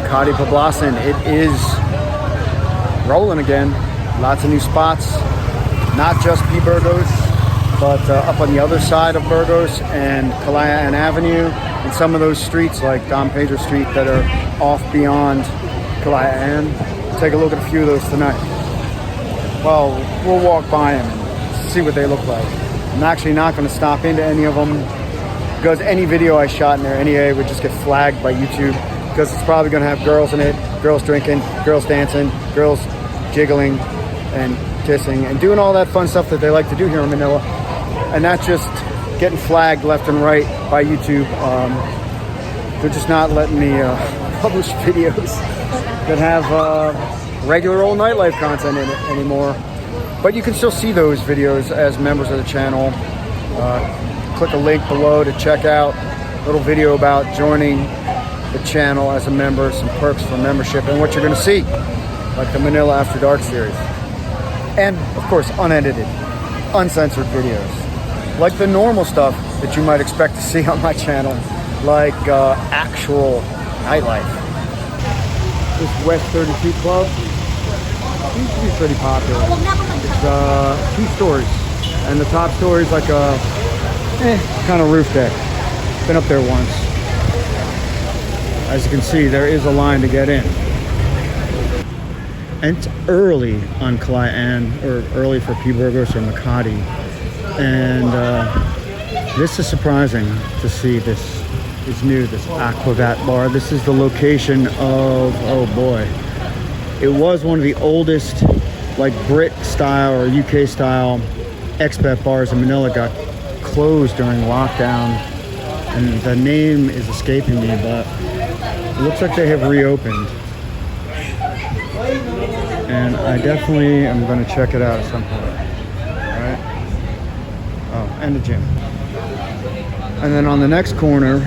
Makati Poblacion. It is rolling again. Lots of new spots, not just Burgos, but up on the other side of Burgos and Kalayaan Avenue, and some of those streets like Don Pedro Street that are off beyond Kalayaan. Take a look at a few of those tonight. Well, we'll walk by them and see what they look like. I'm actually not going to stop into any of them because any video I shot in there anyway would just get flagged by YouTube, because it's probably going to have girls in it, girls drinking, girls dancing, girls jiggling and kissing and doing all that fun stuff that they like to do here in Manila. And that's just getting flagged left and right by YouTube. They're just not letting me publish videos that have regular old nightlife content in it anymore. But you can still see those videos as members of the channel. Click a link below to check out a little video about joining the channel as a member, some perks for membership, and what you're going to see, like the Manila After Dark series. And of course, unedited, uncensored videos, like the normal stuff that you might expect to see on my channel, like actual nightlife. This West 32 Club seems to be pretty popular. It's 2 stories, and the top story is like a kind of roof deck. Been up there once. As you can see, there is a line to get in. And it's early on Kalayaan, or early for Burgos or Makati. And this is surprising to see. This is new, this Aquavat bar. This is the location of, oh boy, it was one of the oldest like Brit style or UK style expat bars in Manila. Got closed during lockdown, and the name is escaping me, but it looks like they have reopened. And I definitely am going to check it out at some point. Alright. Oh, and the gym. And then on the next corner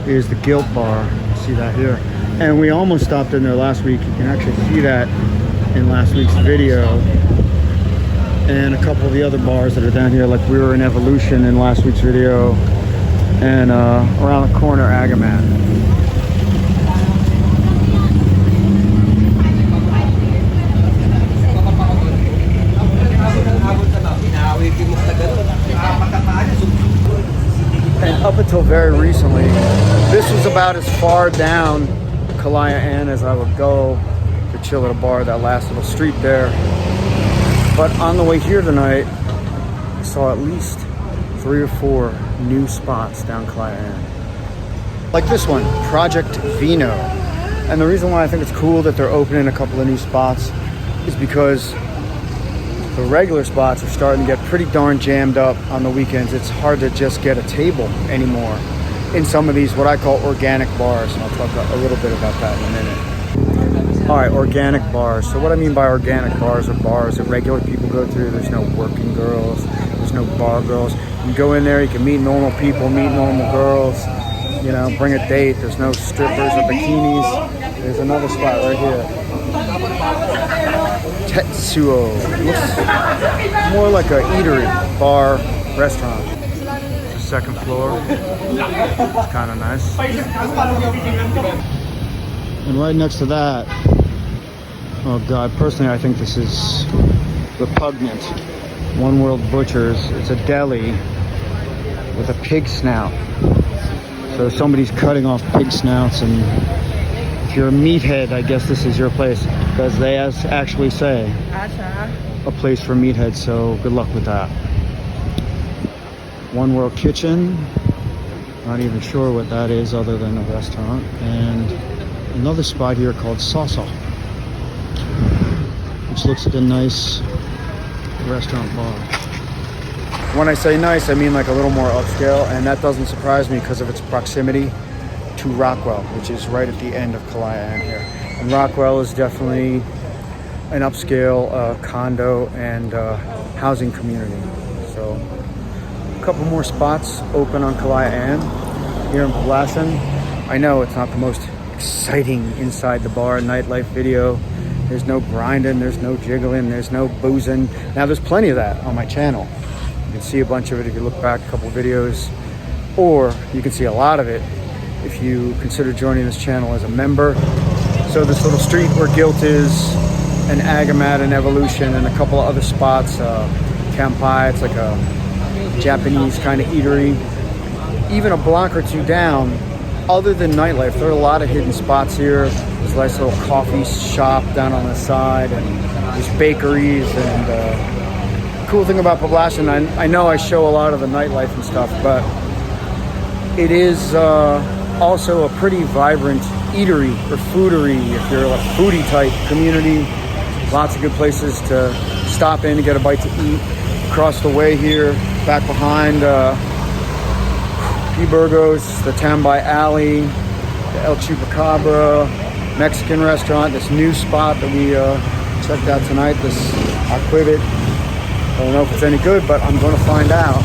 is the Guilt Bar. See that here? And we almost stopped in there last week. You can actually see that in last week's video. And a couple of the other bars that are down here, like we were in Evolution in last week's video. And around the corner, Agaman. And up until very recently, this was about as far down Kalayaan as I would go to chill at a bar, that last little street there. But on the way here tonight, I saw at least 3 or 4 new spots down Kalayaan. Like this one, Project Vino. And the reason why I think it's cool that they're opening a couple of new spots is because the regular spots are starting to get pretty darn jammed up on the weekends. It's hard to just get a table anymore in some of these, what I call organic bars. And I'll talk a little bit about that in a minute. All right, organic bars. So what I mean by organic bars are bars that regular people go through. There's no working girls. There's no bar girls. You go in there, you can meet normal people, meet normal girls, you know, bring a date. There's no strippers or bikinis. There's another spot right here. Tetsuo. Looks more like a eatery, bar, restaurant. It's the second floor. It's kind of nice. And right next to that, oh God, personally I think this is repugnant. One World Butchers. It's a deli with a pig snout. So somebody's cutting off pig snouts, and if you're a meathead, I guess this is your place, because they actually say a place for meatheads, so good luck with that. One World Kitchen, not even sure what that is other than a restaurant, and another spot here called Salsa, which looks like a nice restaurant bar. When I say nice, I mean like a little more upscale, and that doesn't surprise me because of its proximity to Rockwell, which is right at the end of Kalayaan here. And Rockwell is definitely an upscale condo and housing community. So a couple more spots open on Kalayaan here in Poblacion. I know it's not the most exciting inside the bar nightlife video. There's no grinding, there's no jiggling, there's no boozing. Now there's plenty of that on my channel. You can see a bunch of it if you look back a couple of videos, or you can see a lot of it if you consider joining this channel as a member. So this little street where Guilt is, and Agamat and Evolution, and a couple of other spots. Kampai, it's like a Japanese kind of eatery. Even a block or two down, other than Nightlife, there are a lot of hidden spots here. There's a nice little coffee shop down on the side, and there's bakeries. And cool thing about Poblacion, I know I show a lot of the nightlife and stuff, but it is also a pretty vibrant eatery or foodery if you're a foodie type community. Lots of good places to stop in to get a bite to eat. Across the way here, back behind Burgos, the Tambay Alley, the El Chupacabra Mexican restaurant, this new spot that we checked out tonight, this Aquavit. I don't know if it's any good, but I'm going to find out.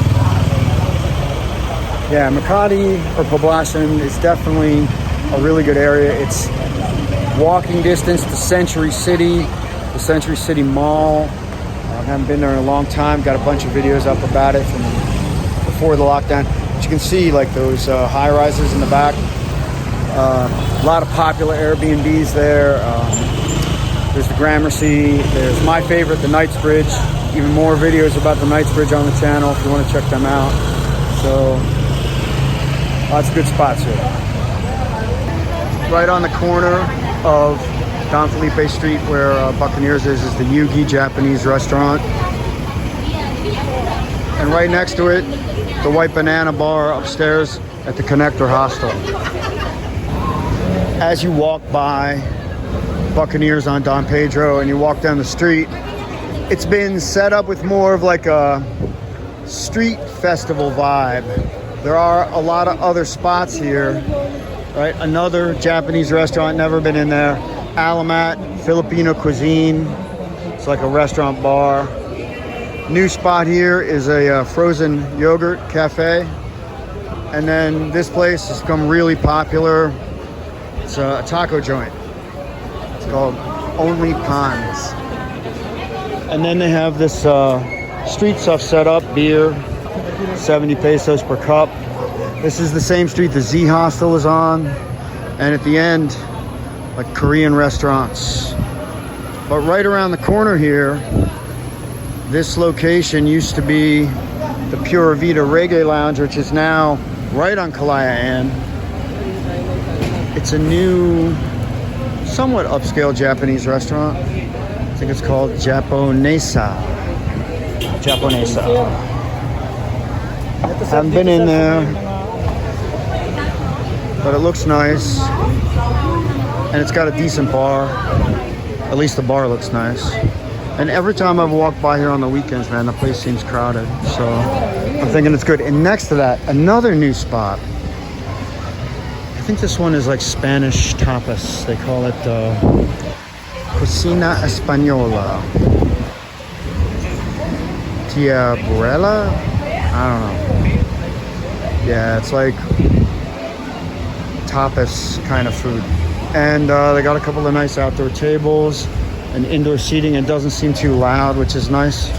Yeah, Makati or Poblacion is definitely a really good area. It's walking distance to Century City, the Century City Mall. I haven't been there in a long time. Got a bunch of videos up about it from before the lockdown. But you can see like those high rises in the back. A lot of popular Airbnbs there. There's the Gramercy. There's my favorite, the Knightsbridge. Even more videos about the Knightsbridge on the channel if you want to check them out. So lots of good spots here. Right on the corner of Don Felipe Street where Buccaneers is the Yugi Japanese restaurant. And right next to it, the White Banana Bar upstairs at the Connector Hostel. As you walk by Buccaneers on Don Pedro and you walk down the street, it's been set up with more of like a street festival vibe. There are a lot of other spots here, right? Another Japanese restaurant, never been in there. Alamat, Filipino cuisine. It's like a restaurant bar. New spot here is a frozen yogurt cafe. And then this place has become really popular. It's a taco joint. It's called Only Pans. And then they have this street stuff set up, beer, 70 pesos per cup. This is the same street the Z Hostel is on. And at the end, like Korean restaurants. But right around the corner here, this location used to be the Pura Vida Reggae Lounge, which is now right on Kalayaan. It's a new, somewhat upscale Japanese restaurant. I think it's called Japonesa. Haven't been in there, but it looks nice. And it's got a decent bar. At least the bar looks nice. And every time I've walked by here on the weekends, man, the place seems crowded. So I'm thinking it's good. And next to that, another new spot. I think this one is like Spanish tapas. They call it Cocina Española. Tia Burella? I don't know. Yeah, it's like tapas kind of food. And they got a couple of nice outdoor tables and indoor seating. It doesn't seem too loud, which is nice.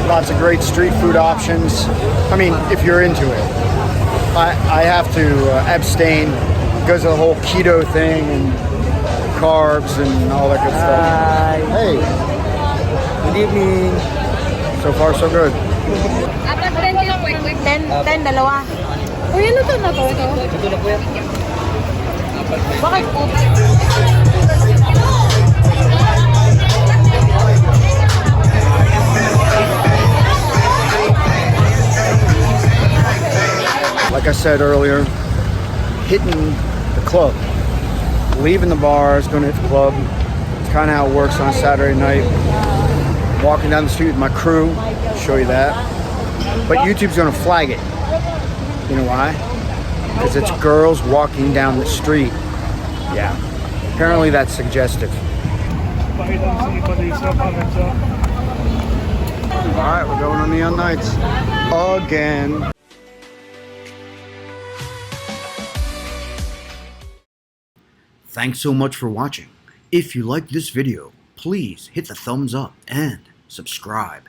Lots of great street food options. I mean, if you're into it. I have to abstain because of the whole keto thing and carbs and all that good stuff. Hey. Good evening. So far, so good. 10, dalawa. Uy, ano to na to? Ito na po yan. Bakit po? Like I said earlier, hitting the club. Leaving the bars, going to hit the club. It's kind of how it works on a Saturday night. Walking down the street with my crew. Show you that. But YouTube's going to flag it. You know why? Because it's girls walking down the street. Yeah. Apparently that's suggestive. Alright, we're going on Neon Nights. Again. Thanks so much for watching. If you liked this video, please hit the thumbs up and subscribe.